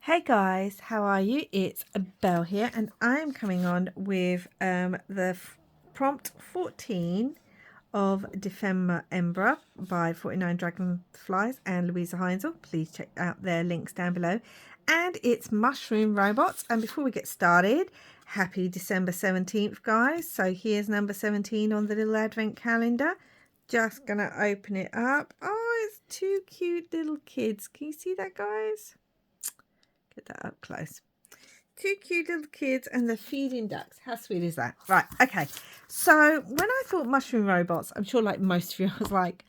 Hey guys, how are you? It's Belle here, and I'm coming on with the prompt 14 of Defend Embra by 49 Dragonflies and Louisa Heinzel. Please check out their links down below. And it's Mushroom Robots. And before we get started, happy December 17th, guys. So here's number 17 on the little advent calendar. Just gonna open it up. Oh, it's two cute little kids. Can you see that, guys? Get that up close. Two cute little kids and they're feeding ducks. How sweet is that? Right, okay. So when I thought Mushroom Robots, I'm sure like most of you, I was like,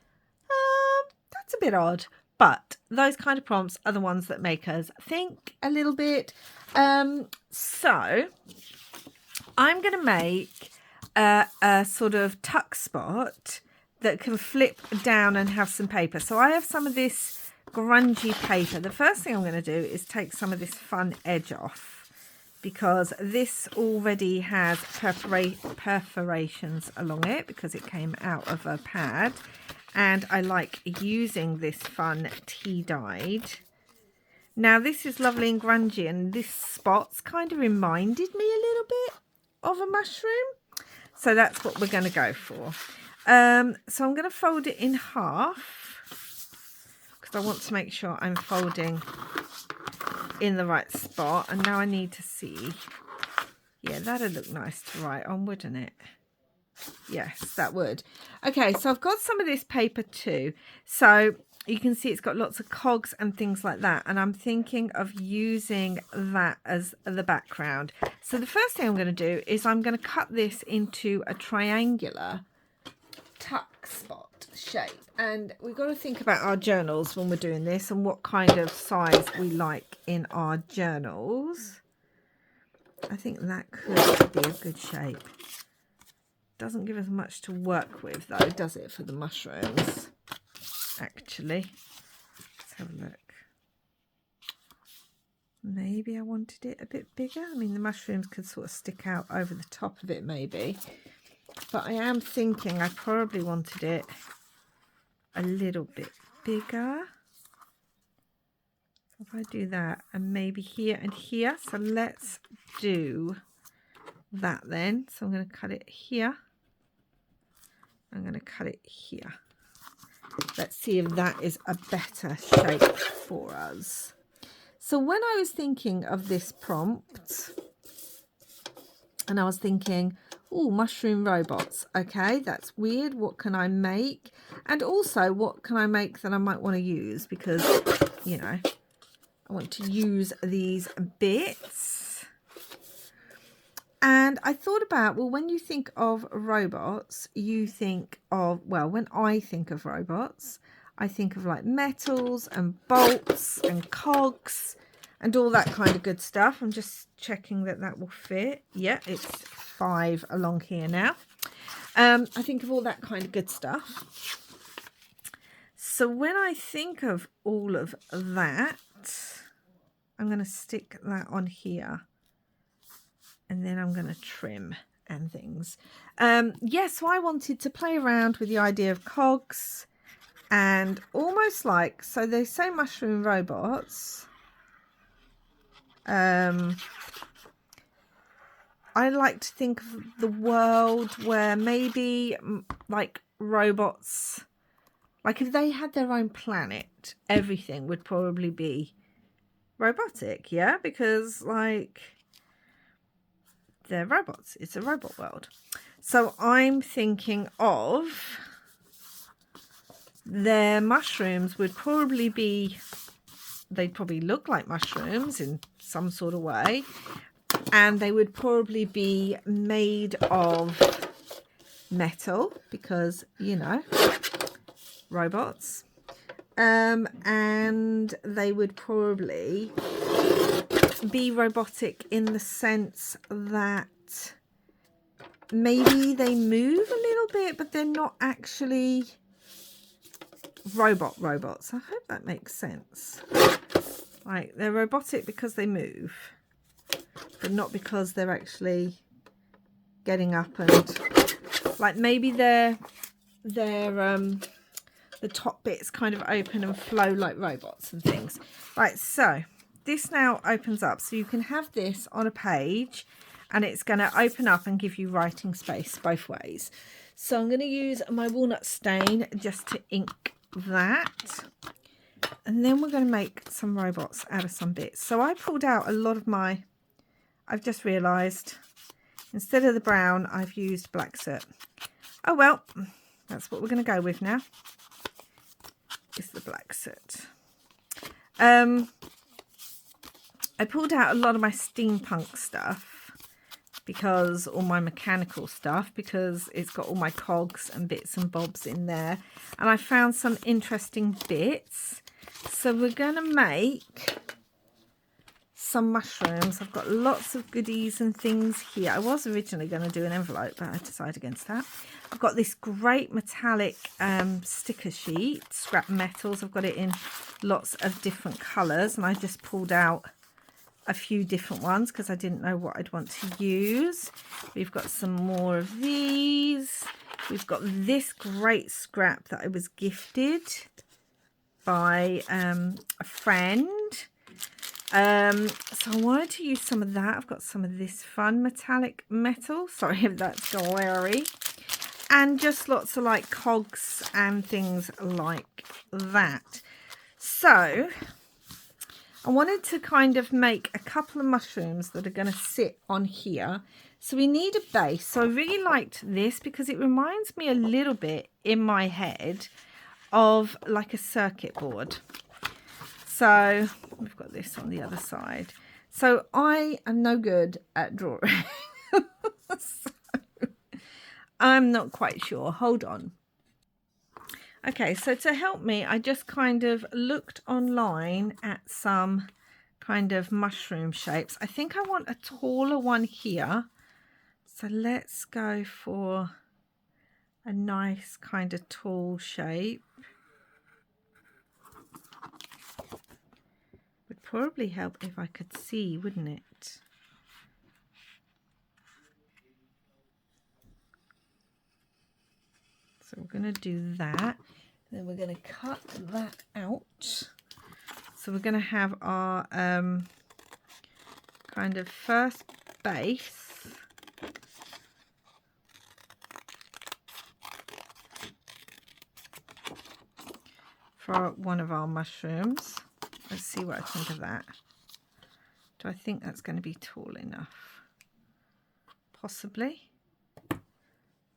that's a bit odd. But those kind of prompts are the ones that make us think a little bit. So I'm going to make a sort of tuck spot that can flip down and have some paper. So I have some of this grungy paper. The first thing I'm going to do is take some of this fun edge off, because this already has perforations along it because it came out of a pad, and I like using this fun tea dyed. Now this is lovely and grungy, and this spot's kind of reminded me a little bit of a mushroom, so that's what we're going to go for. So I'm going to fold it in half, I want to make sure I'm folding in the right spot. And now I need to see. Yeah, that'd look nice to write on, wouldn't it? Yes, that would. Okay, so I've got some of this paper too. So you can see it's got lots of cogs and things like that. And I'm thinking of using that as the background. So the first thing I'm going to do is I'm going to cut this into a triangular tuck spot shape. And we've got to think about our journals when we're doing this and what kind of size we like in our journals. I think that could be a good shape. Doesn't give us much to work with though, does it, for the mushrooms? Actually, let's have a look. Maybe I wanted it a bit bigger. I mean, the mushrooms could sort of stick out over the top of it maybe. But I am thinking I probably wanted it a little bit bigger. If I do that, and maybe here and here. So let's do that then. So I'm going to cut it here. I'm going to cut it here. Let's see if that is a better shape for us. So when I was thinking of this prompt, and I was thinking, oh, mushroom robots. Okay, that's weird. What can I make? And also, what can I make that I might want to use? Because, you know, I want to use these bits. And I thought about, well, when you think of robots, you think of, well, when I think of robots, I think of like metals and bolts and cogs and all that kind of good stuff. I'm just checking that that will fit. Yeah, it's 5 along here now. I think of all that kind of good stuff. So when I think of all of that, I'm going to stick that on here. And then I'm going to trim and things. So I wanted to play around with the idea of cogs and almost like, so they say mushroom robots. I like to think of the world where maybe like robots, like if they had their own planet, everything would probably be robotic, yeah? Because like they're robots. It's a robot world. So I'm thinking of their mushrooms would probably be, they'd probably look like mushrooms in some sort of way. And they would probably be made of metal because, you know, robots. And they would probably be robotic in the sense that maybe they move a little bit, but they're not actually robots. I hope that makes sense. Like, they're robotic because they move, but not because they're actually getting up and, like, maybe they're the top bits kind of open and flow like robots and things. Right, so this now opens up, so you can have this on a page and it's going to open up and give you writing space both ways. So I'm going to use my walnut stain just to ink that. And then we're going to make some robots out of some bits. So I pulled out a lot of my, I've just realised, instead of the brown, I've used black soot. Oh well, that's what we're going to go with now, is the black soot. I pulled out a lot of my steampunk stuff, because all my mechanical stuff, because it's got all my cogs and bits and bobs in there, and I found some interesting bits. So we're going to make some mushrooms. I've got lots of goodies and things here. I was originally going to do an envelope, but I decided against that. I've got this great metallic sticker sheet, scrap metals. I've got it in lots of different colours, and I just pulled out a few different ones because I didn't know what I'd want to use. We've got some more of these. We've got this great scrap that I was gifted by a friend. So I wanted to use some of that. I've got some of this fun metallic metal. Sorry if that's glary. And just lots of like cogs and things like that. So I wanted to kind of make a couple of mushrooms that are going to sit on here. So we need a base. So I really liked this because it reminds me a little bit in my head of like a circuit board. So we've got this on the other side. So I am no good at drawing. So I'm not quite sure. Hold on. Okay, so to help me, I just kind of looked online at some kind of mushroom shapes. I think I want a taller one here. So let's go for a nice kind of tall shape. Would probably help if I could see, wouldn't it? So we're going to do that. Then we're going to cut that out. So we're going to have our kind of first base. For one of our mushrooms. Let's see what I think of that. Do I think that's going to be tall enough? Possibly.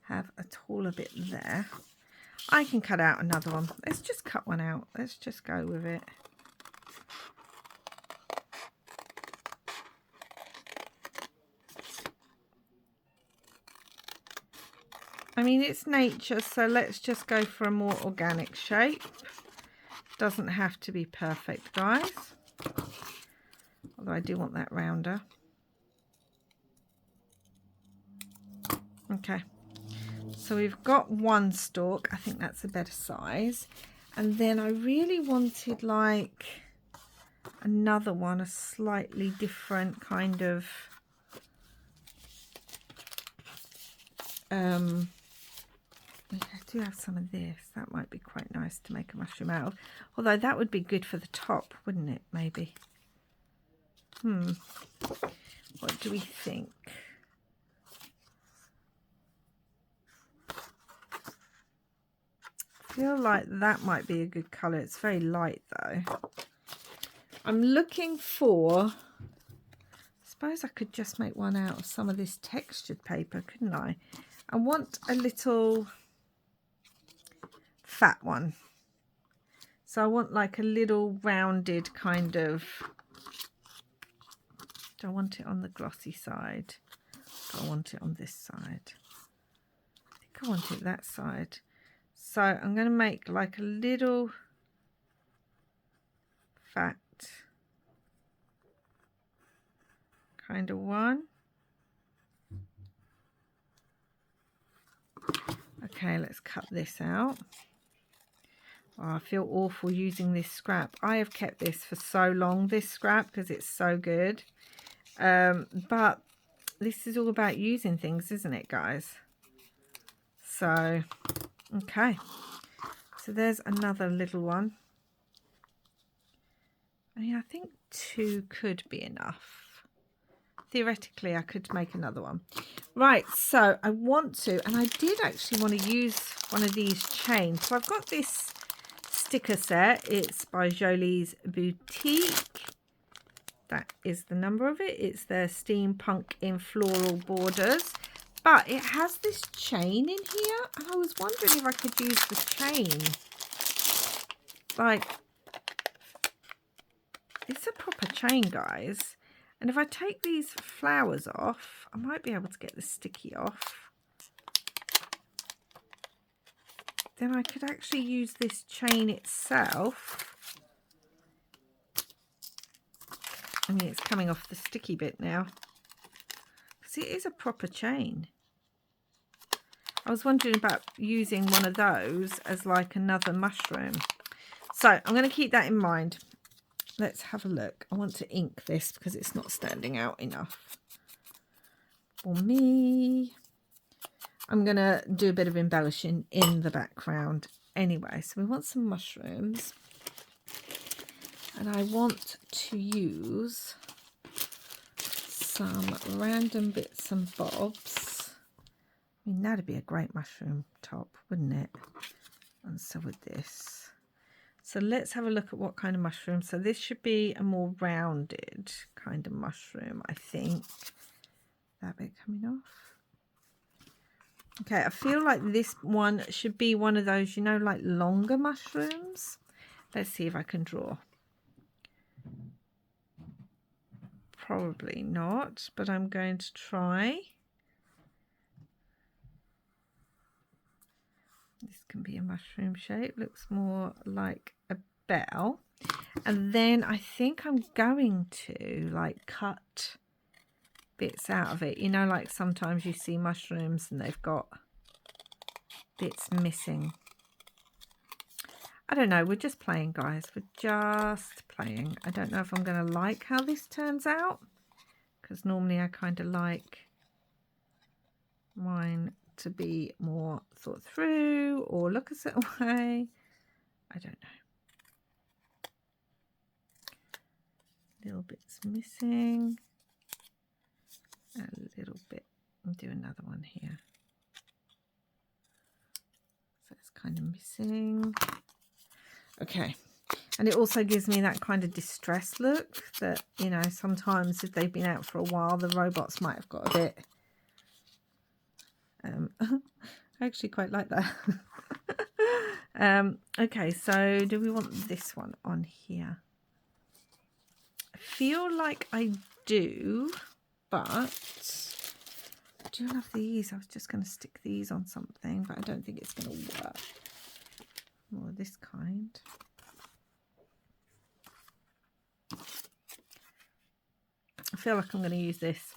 Have a taller bit there. I can cut out another one. Let's just cut one out. Let's just go with it. I mean, it's nature, so let's just go for a more organic shape. Doesn't have to be perfect, guys. Although I do want that rounder. Okay. So we've got one stalk. I think that's a better size. And then I really wanted like another one, a slightly different kind of I do have some of this. That might be quite nice to make a mushroom out of. Although that would be good for the top, wouldn't it, maybe? What do we think? I feel like that might be a good colour. It's very light though. I'm looking for, I suppose I could just make one out of some of this textured paper, couldn't I? I want a little fat one. So I want like a little rounded kind of, do I want it on the glossy side? Do I want it on this side? I think I want it that side. So I'm going to make like a little fat kind of one. Okay, let's cut this out. Oh, I feel awful using this scrap. I have kept this for so long, this scrap, because it's so good. But this is all about using things, isn't it, guys? So, okay. So there's another little one. I mean, I think 2 could be enough. Theoretically, I could make another one. Right, so I want to, and I did actually want to use one of these chains. So I've got this sticker set. It's by Jolie's Boutique. That is the number of it. It's the Steampunk in Floral Borders. But it has this chain in here. And I was wondering if I could use the chain. Like, it's a proper chain, guys. And if I take these flowers off, I might be able to get the sticky off. Then I could actually use this chain itself. I mean, it's coming off the sticky bit now. Because it is a proper chain. I was wondering about using one of those as like another mushroom. So I'm going to keep that in mind. Let's have a look. I want to ink this because it's not standing out enough for me. I'm going to do a bit of embellishing in the background anyway. So we want some mushrooms. And I want to use some random bits and bobs. I mean, that'd be a great mushroom top, wouldn't it? And so would this. So let's have a look at what kind of mushroom. So this should be a more rounded kind of mushroom, I think. That bit coming off. Okay, I feel like this one should be one of those, you know, like longer mushrooms. Let's see if I can draw. Probably not, but I'm going to try. This can be a mushroom shape. Looks more like a bell. And then I think I'm going to like cut bits out of it. You know, like sometimes you see mushrooms and they've got bits missing. I don't know. We're just playing, guys. We're just playing. I don't know if I'm going to like how this turns out. Because normally I kind of like mine to be more thought through or look a certain way. I don't know. Little bits missing. A little bit. I'll do another one here. So it's kind of missing. Okay. And it also gives me that kind of distressed look that, you know, sometimes if they've been out for a while, the robots might have got a bit... I actually quite like that. Okay, so do we want this one on here? I feel like I do, but I do love these. I was just going to stick these on something, but I don't think it's going to work. More of this kind. I feel like I'm going to use this.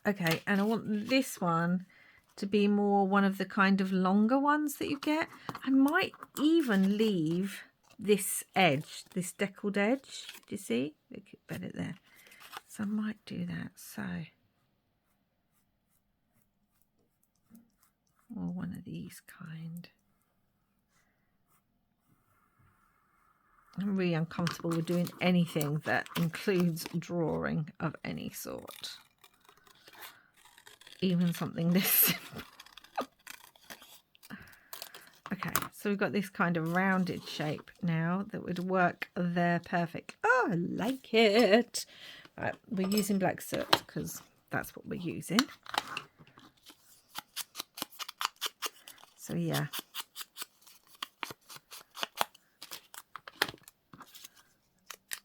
Okay, and I want this one to be more one of the kind of longer ones that you get. I might even leave this edge, this deckled edge. Do you see? Look better there. So I might do that. So, or one of these kind. I'm really uncomfortable with doing anything that includes drawing of any sort. Even something this simple. Okay, so we've got this kind of rounded shape now that would work there perfect. Oh, I like it. Right, we're using black soot because that's what we're using. So yeah.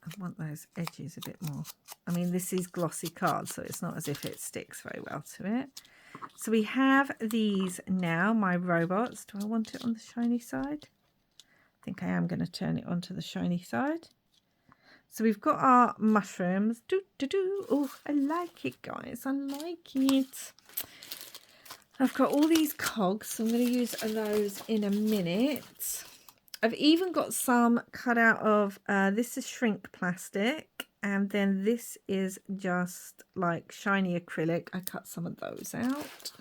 I want those edges a bit more. I mean, this is glossy card, so it's not as if it sticks very well to it. So we have these now, my robots. Do I want it on the shiny side? I think I am going to turn it onto the shiny side. So we've got our mushrooms. Oh, I like it, guys. I like it. I've got all these cogs, so I'm going to use those in a minute. I've even got some cut out of, this is shrink plastic, and then this is just like shiny acrylic. I cut some of those out.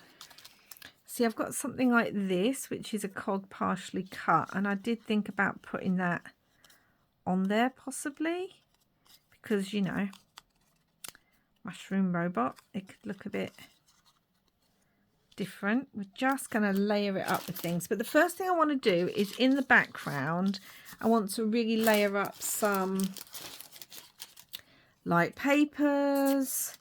See, I've got something like this, which is a cog partially cut, and I did think about putting that on there possibly, because, you know, mushroom robot, it could look a bit different. We're just going to layer it up with things, but the first thing I want to do is in the background I want to really layer up some light papers,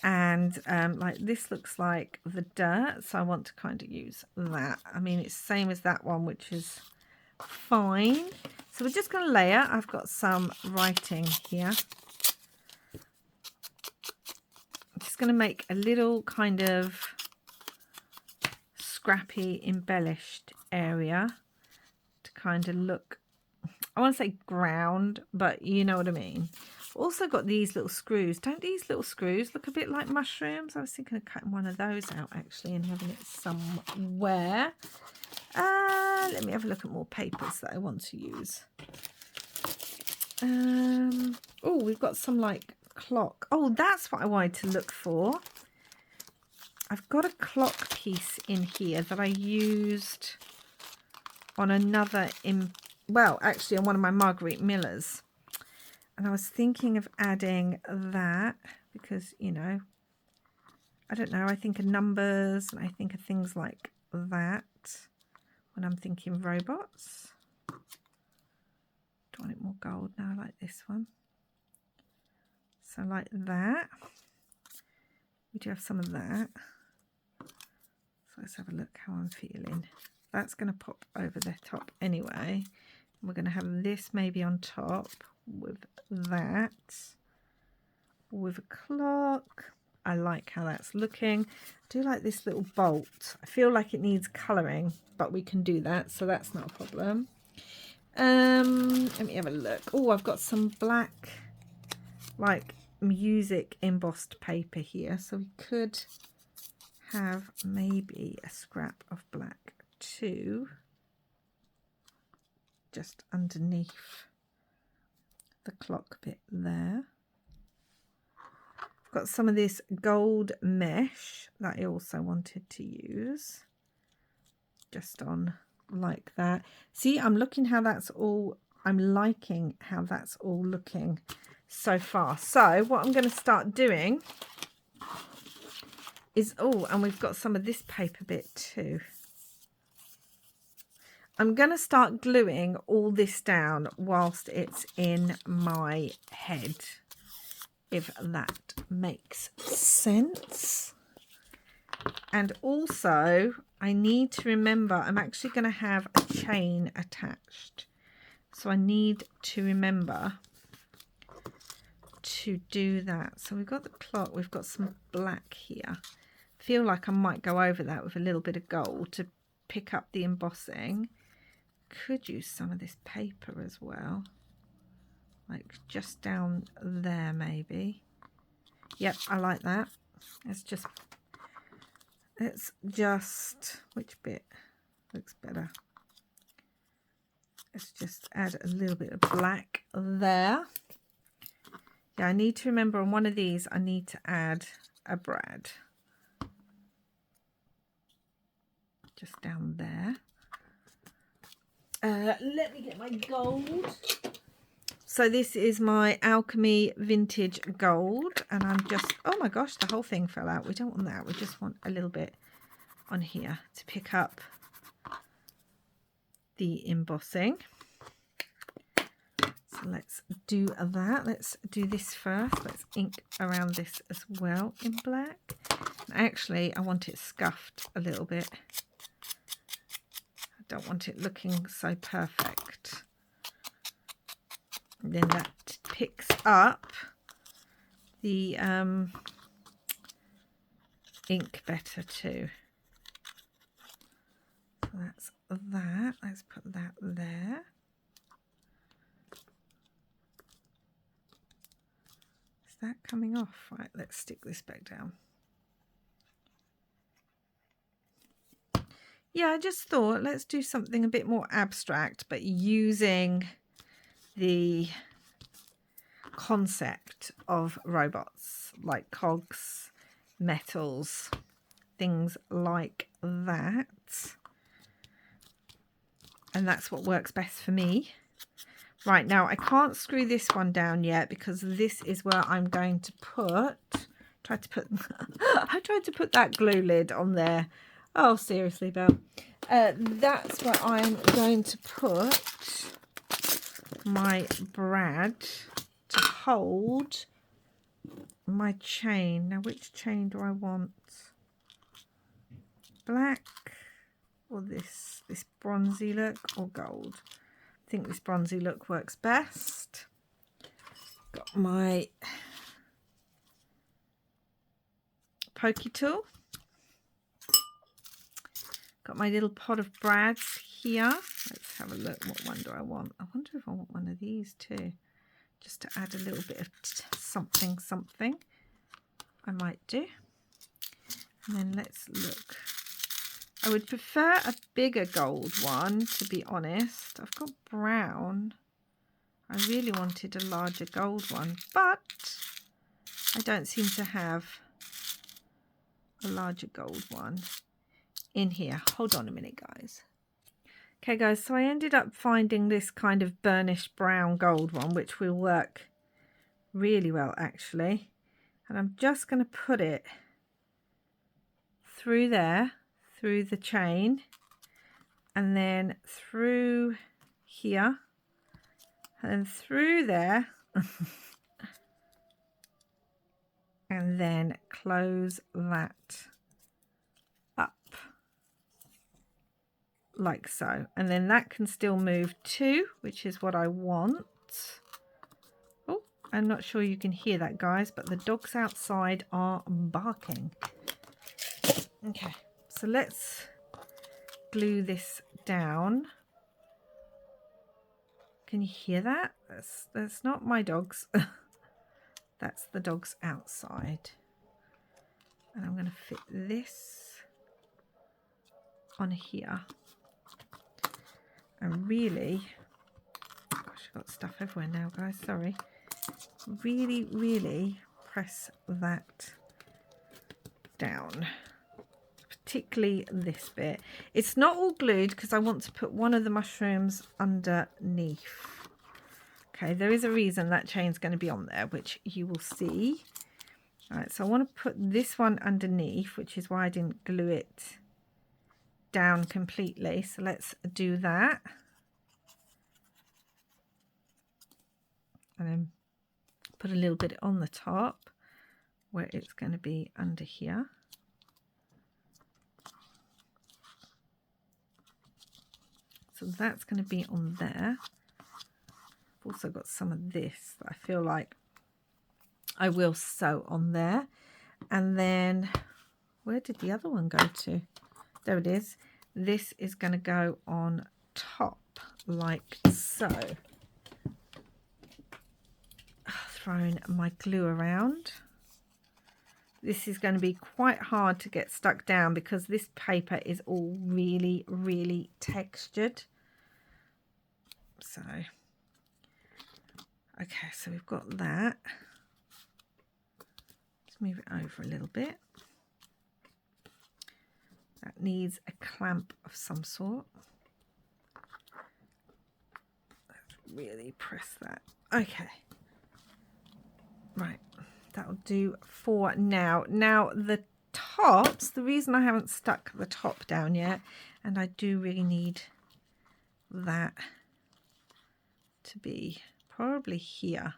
and like this looks like the dirt, so I want to kind of use that. I mean, it's the same as that one, which is fine. So we're just going to layer. I've got some writing here. I'm just going to make a little kind of scrappy embellished area to kind of look, I want to say ground, but you know what I mean. Also got these little screws. Don't these little screws look a bit like mushrooms? I was thinking of cutting one of those out actually and having it somewhere. Let me have a look at more papers that I want to use. Oh, we've got some like clock. Oh, that's what I wanted to look for. I've got a clock piece in here that I used on another, well, actually on one of my Marguerite Millers. And I was thinking of adding that because, you know, I don't know, I think of numbers and I think of things like that when I'm thinking robots. Do I want it more gold now? I like this one. So like that. We do have some of that. So let's have a look how I'm feeling. That's going to pop over the top anyway. We're going to have this maybe on top with that, with a clock. I like how that's looking. I do like this little bolt. I feel like it needs colouring, but we can do that, so that's not a problem. Let me have a look. Oh, I've got some black, like music embossed paper here, so we could have maybe a scrap of black too, just underneath the clock bit there. I've got some of this gold mesh that I also wanted to use, just on like that. See, I'm looking how that's all, I'm liking how that's all looking so far. So what I'm going to start doing is, oh, and we've got some of this paper bit too. I'm going to start gluing all this down whilst it's in my head, if that makes sense. And also, I need to remember, I'm actually going to have a chain attached. So I need to remember to do that. So we've got the clock, we've got some black here. I feel like I might go over that with a little bit of gold to pick up the embossing. Could use some of this paper as well, like just down there maybe. Yep, I like that. Let's just which bit looks better? Let's just add a little bit of black there. Yeah, I need to remember on one of these I need to add a brad just down there. Let me get my gold. So this is my Alchemy Vintage Gold, and I'm just, oh my gosh, the whole thing fell out. We don't want that. We just want a little bit on here to pick up the embossing. So let's do that. Let's do this first. Let's ink around this as well in black. Actually, I want it scuffed a little bit. Don't want it looking so perfect. And then that picks up the ink better too. So that's that. Let's put that there. Is that coming off? Right, let's stick this back down. Yeah, I just thought let's do something a bit more abstract, but using the concept of robots, like cogs, metals, things like that. And that's what works best for me. Right, now I can't screw this one down yet because this is where I'm going to put, I tried to put that glue lid on there. Oh, seriously, Belle. That's where I'm going to put my brad to hold my chain. Now, which chain do I want? Black or this bronzy look or gold? I think this bronzy look works best. Got my pokey tool. Got my little pot of brads here. Let's have a look. What one do I want? I wonder if I want one of these too, just to add a little bit of something I might do. And then let's look. I would prefer a bigger gold one, to be honest. I've got brown. I really wanted a larger gold one, but I don't seem to have a larger gold one in here. Hold on a minute, guys. Okay, guys, so I ended up finding this kind of burnished brown gold one, which will work really well, actually. And I'm just going to put it through there, through the chain, and then through here, and through there, and then close that up like so. And then that can still move too, which is what I want. Oh, I'm not sure you can hear that, guys, but the dogs outside are barking. Okay, so let's glue this down. Can you hear that? That's not my dogs. That's the dogs outside. And I'm going to fit this on here. And really, gosh, I've got stuff everywhere now, guys, sorry. Really press that down. Particularly this bit. It's not all glued because I want to put one of the mushrooms underneath. Okay, there is a reason that chain's going to be on there, which you will see. All right, so I want to put this one underneath, which is why I didn't glue it down completely. So let's do that. And then put a little bit on the top where it's going to be under here. So that's going to be on there. I've also got some of this that I feel like I will sew on there. And then where did the other one go to? There it is. This is going to go on top like so. Throwing my glue around. This is going to be quite hard to get stuck down because this paper is all really textured. So, okay, so we've got that. Let's move it over a little bit. That needs a clamp of some sort. Let's really press that. Okay. Right. That'll do for now. Now the tops, the reason I haven't stuck the top down yet, and I do really need that to be probably here.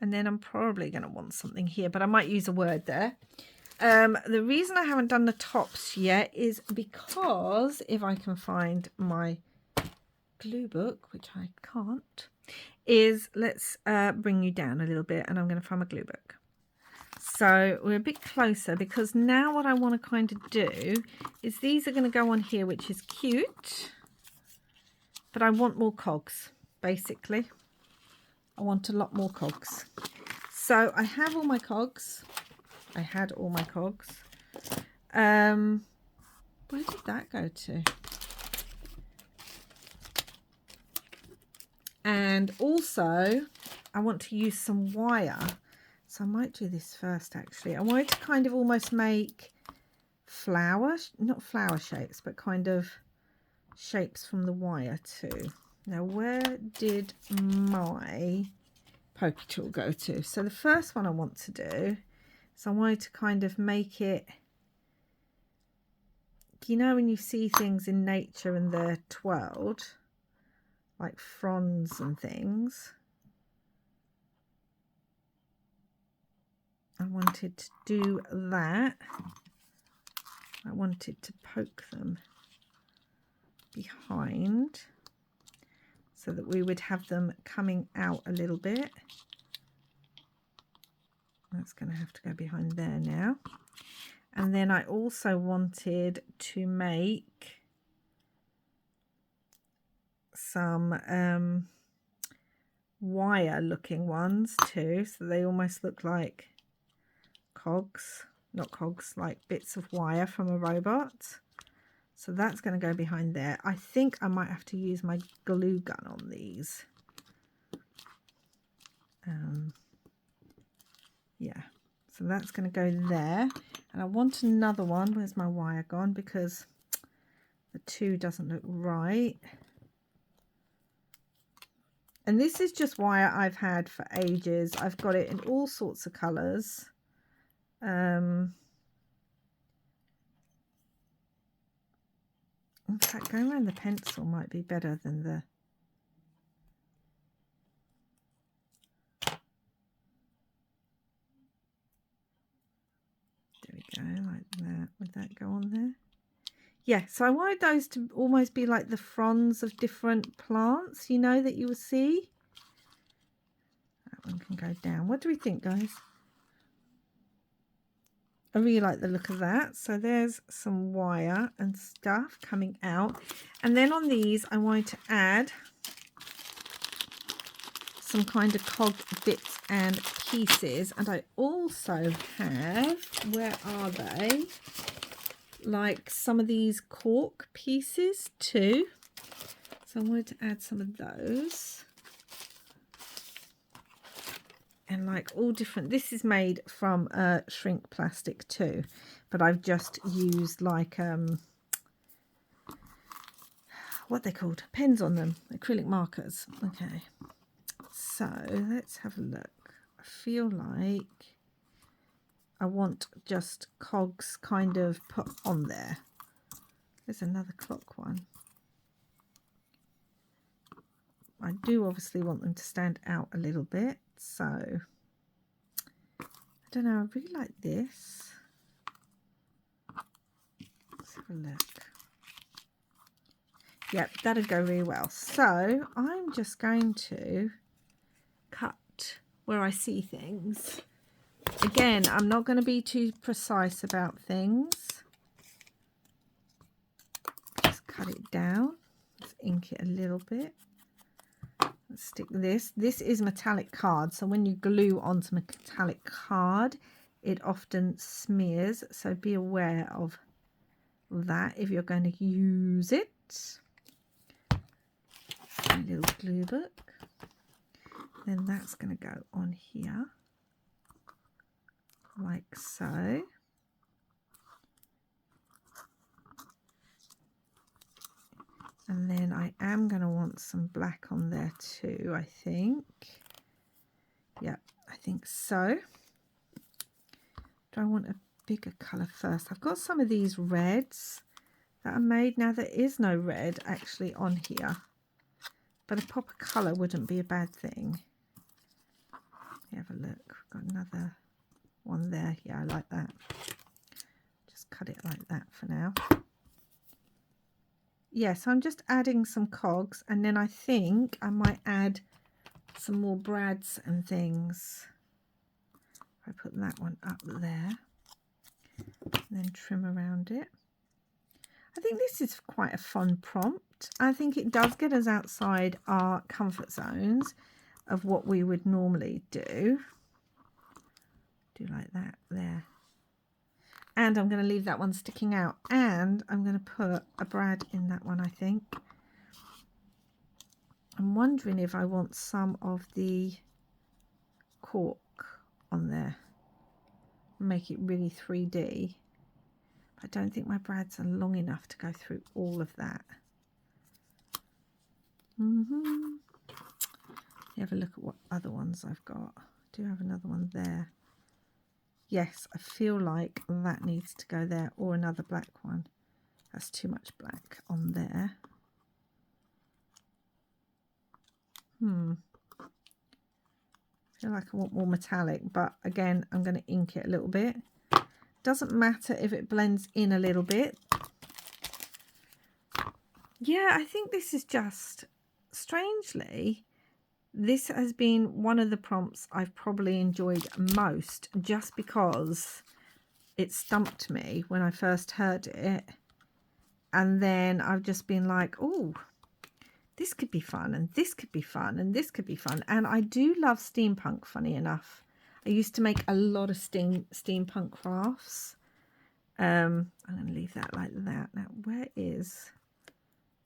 And then I'm probably going to want something here, but I might use a word there. The reason I haven't done the tops yet is because if I can find my glue book, which I can't, is let's bring you down a little bit, and I'm going to find my glue book. So we're a bit closer because now what I want to kind of do is these are going to go on here, which is cute, but I want more cogs, basically. I want a lot more cogs. So I have all my cogs. I had all my cogs. Where did that go to? And also I want to use some wire. So I might do this first, actually. I wanted to kind of almost make not flower shapes, but kind of shapes from the wire too. Now, where did my pokey tool go to? So the first one I want to do is I wanted to kind of make it, you know, when you see things in nature and they're twirled, like fronds and things. I wanted to do that. I wanted to poke them behind so that we would have them coming out a little bit. That's going to have to go behind there now. And then I also wanted to make some wire looking ones too, so they almost look like cogs, not cogs, like bits of wire from a robot. So that's going to go behind there. I think I might have to use my glue gun on these. Yeah, so that's going to go there. And I want another one. Where's my wire gone? Because the 2 doesn't look right. And this is just wire I've had for ages. I've got it in all sorts of colours. In fact, going around the pencil might be better than the... There we go, like that. Would that go on there? Yeah, so I wanted those to almost be like the fronds of different plants, you know, that you will see. That one can go down. What do we think, guys? I really like the look of that. So there's some wire and stuff coming out. And then on these, I wanted to add some kind of cog bits and pieces. And I also have, where are they? Like some of these cork pieces too. So I wanted to add some of those. And like all different, this is made from shrink plastic too, but I've just used like what they're called, pens on them, acrylic markers. Okay, so let's have a look. I feel like I want just cogs kind of put on there. There's another clock one. I do obviously want them to stand out a little bit, so I don't know, I really like this. Let's have a look. Yep, that'll go really well. So I'm just going to cut where I see things. Again, I'm not going to be too precise about things. Just cut it down. Let's ink it a little bit. Let's stick this. This is metallic card, so when you glue onto metallic card, it often smears. So be aware of that if you're going to use it. A little glue book. Then that's going to go on here. Like so. And then I am going to want some black on there too, I think. Yep, I think so. Do I want a bigger colour first? I've got some of these reds that are made. Now there is no red actually on here, but a pop of colour wouldn't be a bad thing. Let me have a look. We've got another one there. Yeah, I like that. Just cut it like that for now. Yes, I'm just adding some cogs, and then I think I might add some more brads and things. I put that one up there and then trim around it. I think this is quite a fun prompt. I think it does get us outside our comfort zones of what we would normally do. Do like that there. And I'm going to leave that one sticking out. And I'm going to put a brad in that one, I think. I'm wondering if I want some of the cork on there. Make it really 3D. I don't think my brads are long enough to go through all of that. Have a look at what other ones I've got. I do have another one there. Yes, I feel like that needs to go there, or another black one. That's too much black on there. I feel like I want more metallic, but again, I'm going to ink it a little bit. Doesn't matter if it blends in a little bit. Yeah, I think this is just, strangely, this has been one of the prompts I've probably enjoyed most, just because it stumped me when I first heard it. And then I've just been like, oh, this could be fun, and this could be fun, and this could be fun. And I do love steampunk, funny enough. I used to make a lot of steampunk crafts. I'm going to leave that like that. Now, where is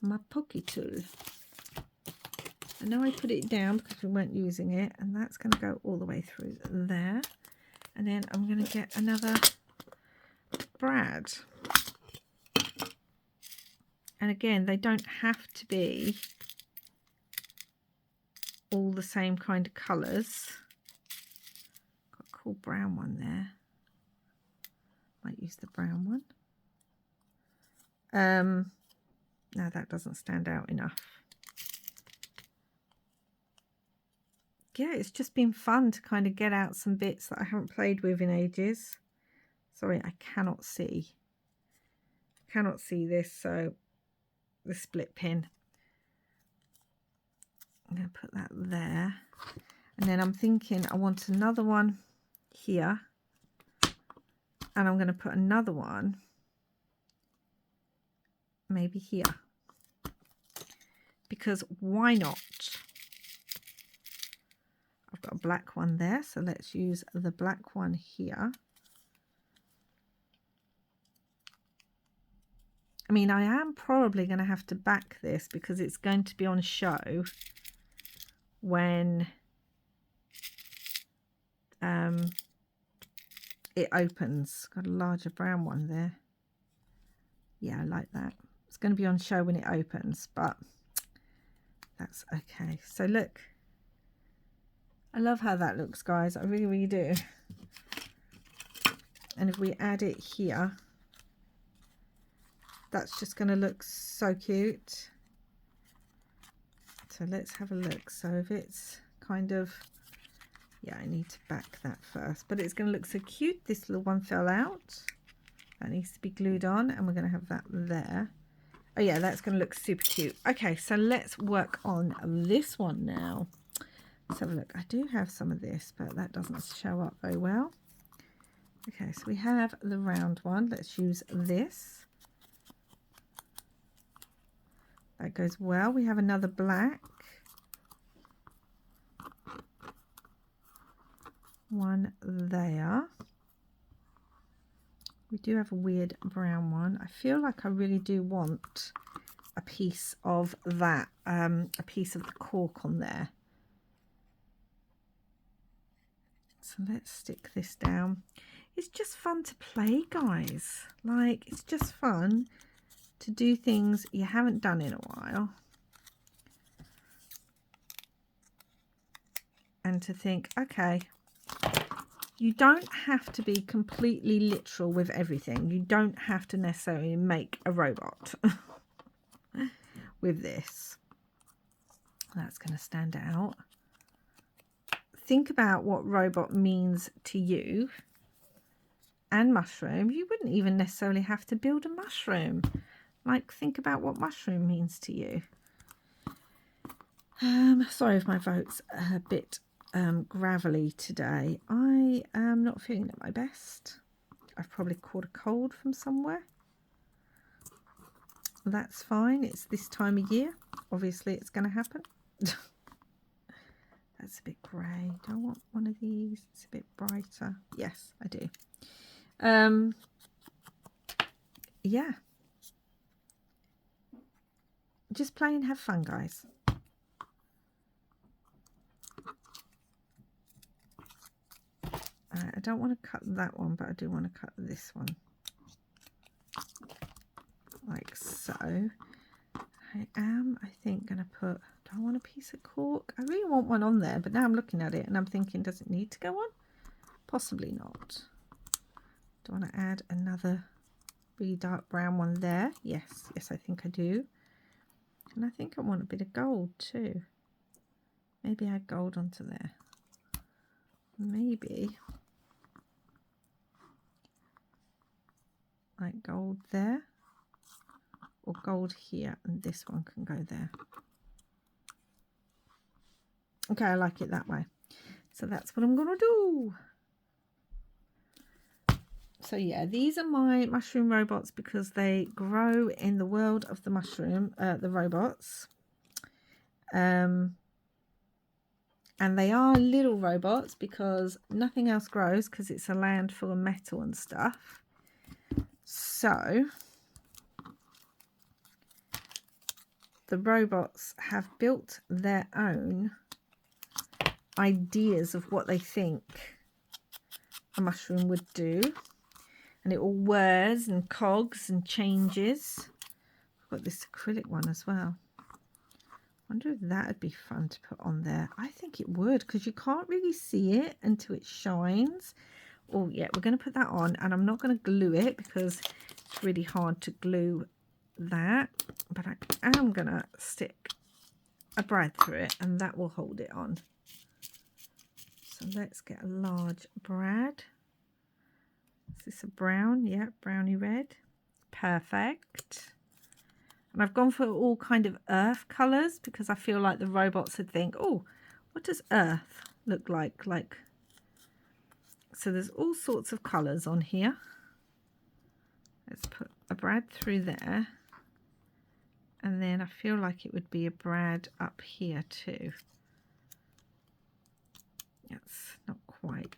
my pokey tool? I know I put it down because we weren't using it, and that's going to go all the way through there. And then I'm going to get another brad. And again, they don't have to be all the same kind of colours. Got a cool brown one there. Might use the brown one. No, that doesn't stand out enough. Yeah, it's just been fun to kind of get out some bits that I haven't played with in ages. Sorry, I cannot see. I cannot see this, so the split pin. I'm going to put that there. And then I'm thinking I want another one here. And I'm going to put another one maybe here. Because why not? I've got a black one there, so let's use the black one here. I mean, I am probably going to have to back this because it's going to be on show when it opens. Got a larger brown one there. Yeah, I like that. It's going to be on show when it opens, but that's okay. So look, I love how that looks, guys. I really, really do. And if we add it here, that's just going to look so cute. So let's have a look. So if it's kind of, yeah, I need to back that first, but it's going to look so cute. This little one fell out. That needs to be glued on, and we're going to have that there. Oh yeah, that's going to look super cute. Okay, so let's work on this one now. Let's have a look. I do have some of this, but that doesn't show up very well. Okay, so we have the round one. Let's use this. That goes well. We have another black. One there. We do have a weird brown one. I feel like I really do want a piece of that, a piece of the cork on there. So let's stick this down. It's just fun to play, guys. Like, it's just fun to do things you haven't done in a while. And to think, okay, you don't have to be completely literal with everything. You don't have to necessarily make a robot with this. That's going to stand out. Think about what robot means to you. And mushroom. You wouldn't even necessarily have to build a mushroom. Like, think about what mushroom means to you. Sorry if my vote's a bit gravelly today. I am not feeling at my best. I've probably caught a cold from somewhere. That's fine. It's this time of year. Obviously, it's going to happen. That's a bit grey. Do I want one of these? It's a bit brighter. Yes, I do. Yeah. Just play and have fun, guys. I don't want to cut that one, but I do want to cut this one. Like so. I think, going to put... Do I want a piece of cork? I really want one on there, but now I'm looking at it and I'm thinking, does it need to go on? Possibly not. Do I want to add another really dark brown one there? Yes, I think I do. And I think I want a bit of gold too. Maybe add gold onto there. Maybe like gold there, or gold here, and this one can go there. Okay, I like it that way. So that's what I'm gonna do. So yeah, these are my mushroom robots because they grow in the world of the mushroom, the robots. And they are little robots because nothing else grows because it's a land full of metal and stuff. So the robots have built their own ideas of what they think a mushroom would do. And it all whirs and cogs and changes. I've got this acrylic one as well. I wonder if that would be fun to put on there. I think it would, because you can't really see it until it shines. Oh yeah, we're going to put that on, and I'm not going to glue it because it's really hard to glue that. But I am going to stick a brad through it, and that will hold it on. So let's get a large brad. Is this a brown? Yeah, browny red. Perfect. And I've gone for all kind of earth colours because I feel like the robots would think, oh, what does earth look like? So there's all sorts of colours on here. Let's put a brad through there. And then I feel like it would be a brad up here too. That's not quite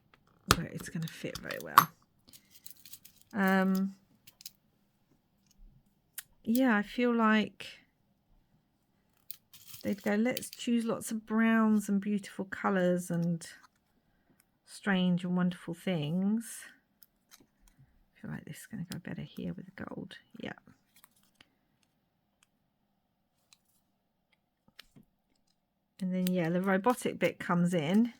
where it's going to fit very well. Yeah, I feel like they'd go, let's choose lots of browns and beautiful colours and strange and wonderful things. I feel like this is going to go better here with the gold. Yeah. And then, yeah, the robotic bit comes in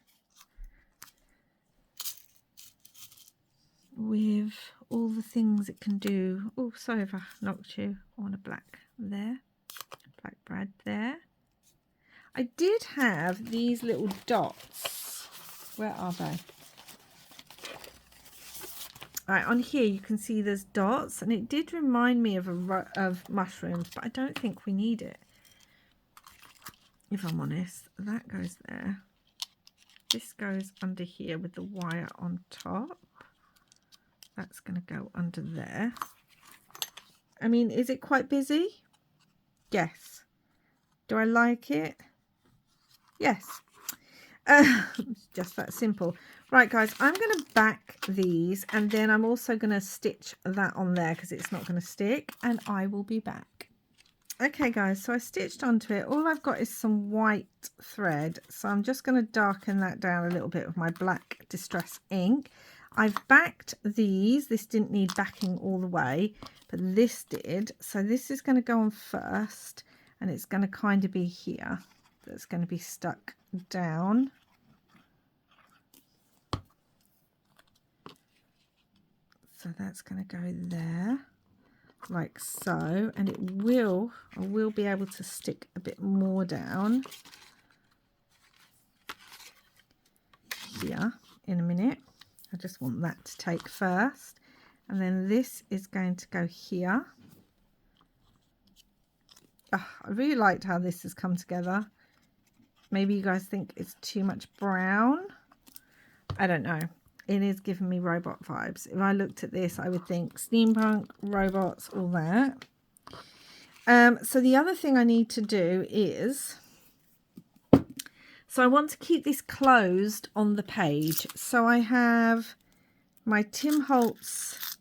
with all the things it can do. Oh, sorry if I knocked you. I want a black there. Black brad there. I did have these little dots. Where are they? Right, on here you can see there's dots, and it did remind me of mushrooms, but I don't think we need it. If I'm honest, that goes there. This goes under here with the wire on top. That's going to go under there. I mean, is it quite busy? Yes. Do I like it? Yes. It's just that simple. Right, guys, I'm going to back these, and then I'm also going to stitch that on there because it's not going to stick, and I will be back. Okay, guys, so I stitched onto it. All I've got is some white thread, so I'm just going to darken that down a little bit with my black Distress ink. I've backed these. This didn't need backing all the way, but this did. So this is going to go on first, and it's going to kind of be here. That's going to be stuck down. So that's going to go there, like so, and I will be able to stick a bit more down here in a minute. I just want that to take first, and then this is going to go here. Oh, I really liked how this has come together. Maybe you guys think it's too much brown. I don't know. It is giving me robot vibes. If I looked at this, I would think steampunk, robots, all that. So the other thing I need to do is, so I want to keep this closed on the page. So I have my Tim Holtz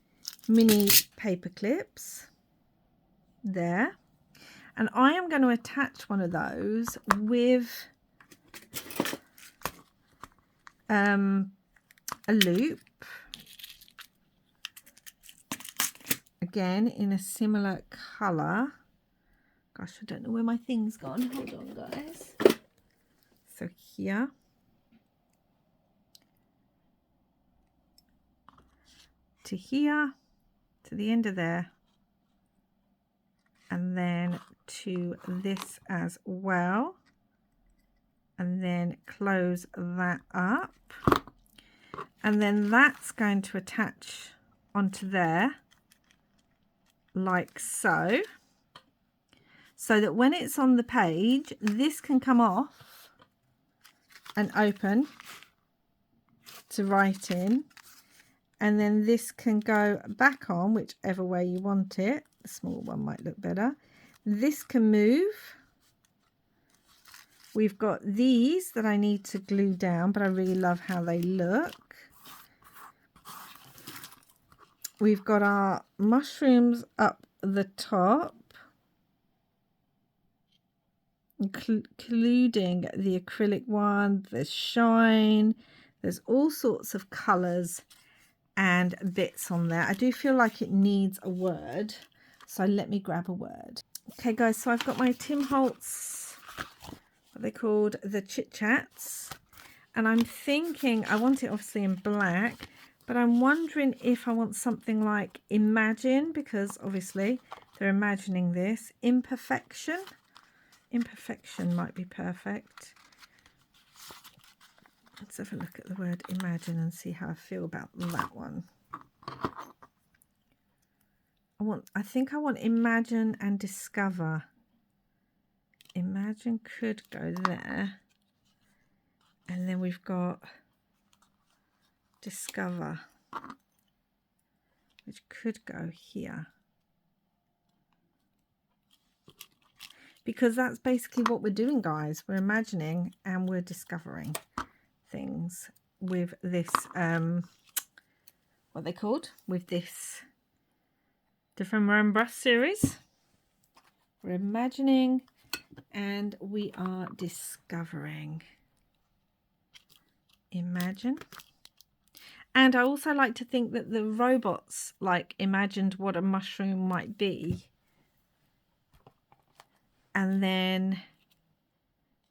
mini paper clips there. And I am going to attach one of those with a loop, again in a similar colour. Gosh, I don't know where my thing's gone. Hold on, guys. So here. To here. To the end of there. And then to this as well. And then close that up. And then that's going to attach onto there. Like so. So that when it's on the page, this can come off and open to write in. And then this can go back on whichever way you want it. The small one might look better. This can move. We've got these that I need to glue down, but I really love how they look. We've got our mushrooms up the top, including the acrylic one. There's shine. There's all sorts of colours and bits on there. I do feel like it needs a word, so let me grab a word. Okay guys, so I've got my Tim Holtz, what they're called, the Chit Chats, and I'm thinking I want it obviously in black, but I'm wondering if I want something like Imagine, because obviously they're imagining this. Imperfection might be perfect. Let's have a look at the word imagine and see how I feel about that one. I think I want imagine and discover. Imagine could go there. And then we've got discover, which could go here. Because that's basically what we're doing, guys. We're imagining and we're discovering things with this what they called with this different Rembrandt series. We're imagining and we are discovering. Imagine. And I also like to think that the robots like imagined what a mushroom might be and then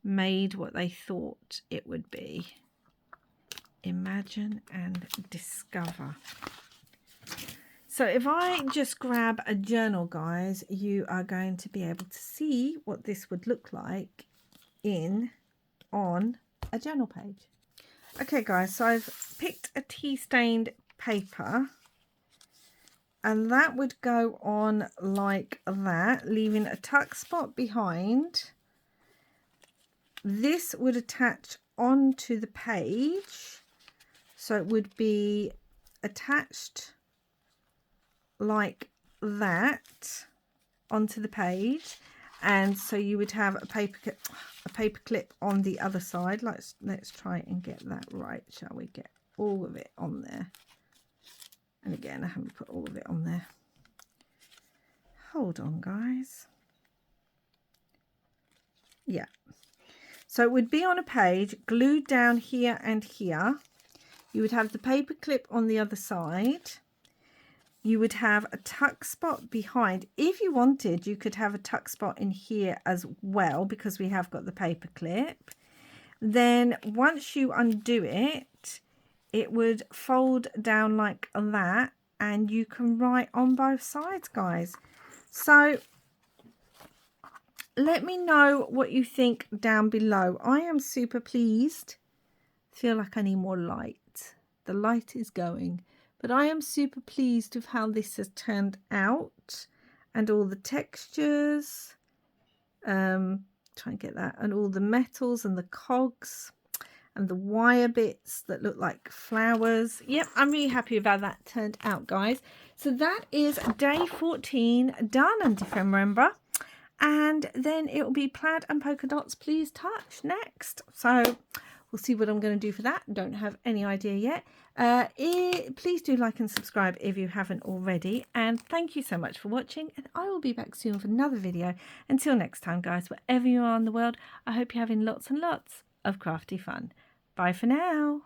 made what they thought it would be. Imagine and discover. So if I just grab a journal, guys, you are going to be able to see what this would look like on a journal page. Okay guys, so I've picked a tea stained paper and that would go on like that, leaving a tuck spot behind. This would attach onto the page, so it would be attached like that onto the page, and so you would have a paper clip on the other side. Let's try and get that right, shall we? Get all of it on there. And again, I haven't put all of it on there. Hold on, guys. Yeah. So it would be on a page, glued down here and here. You would have the paper clip on the other side. You would have a tuck spot behind. If you wanted, you could have a tuck spot in here as well, because we have got the paper clip. Then once you undo it, it would fold down like that, and you can write on both sides, guys. So let me know what you think down below. I am super pleased. Feel like I need more light. The light is going. But I am super pleased with how this has turned out, and all the textures. Try and get that, and all the metals and the cogs and the wire bits that look like flowers. Yep, I'm really happy with how that turned out, guys. So that is day 14 done under ephemera, and then it will be plaid and polka dots please touch next. So we'll see what I'm going to do for that. Don't have any idea yet. Please do like and subscribe if you haven't already. And thank you so much for watching. And I will be back soon with another video. Until next time, guys, wherever you are in the world, I hope you're having lots and lots of crafty fun. Bye for now.